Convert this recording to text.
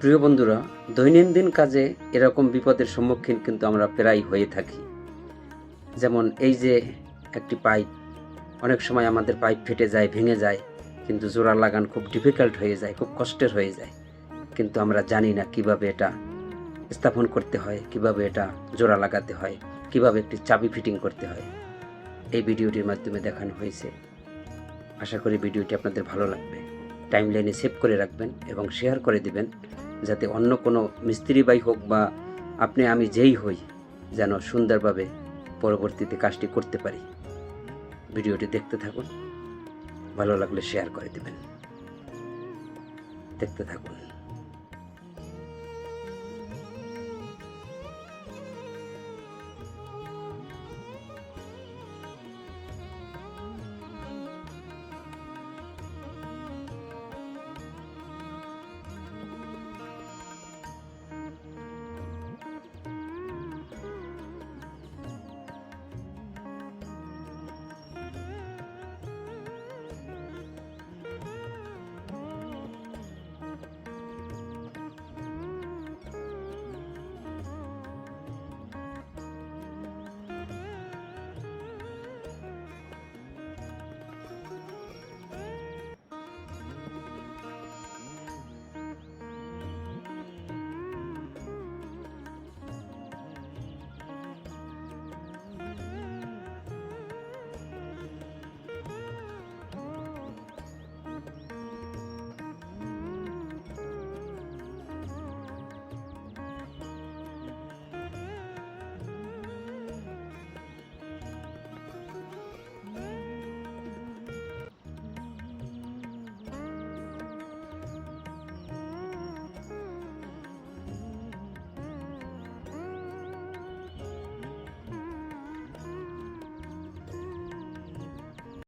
প্রিয় বন্ধুরা, দৈনন্দিন কাজে এরকম বিপদের সম্মুখীন কিন্তু আমরা প্রায় হয়ে থাকি। যেমন এই যে একটি পাইপ, অনেক সময় আমাদের পাইপ ফেটে যায়, ভেঙে যায়, কিন্তু জোড়া লাগান খুব ডিফিকাল্ট হয়ে যায়, খুব কষ্টের হয়ে যায়। কিন্তু আমরা জানি না কিভাবে এটা স্থাপন করতে হয়, কিভাবে এটা জোড়া লাগাতে হয়, কিভাবে একটি চাবি ফিটিং করতে হয়। এই ভিডিওটির মাধ্যমে দেখানো হয়েছে। আশা করি ভিডিওটি আপনাদের ভালো লাগবে। টাইমলাইনে সেভ করে রাখবেন এবং শেয়ার করে দিবেন, যাতে অন্য কোনো মিস্ত্রি ভাই হোক বা আপনি আমি যেই হই, যেন সুন্দরভাবে পরবর্তীতে কাজটি করতে পারি। ভিডিওটি দেখতে থাকুন, ভালো লাগলে শেয়ার করে দিবেন। দেখতে থাকুন।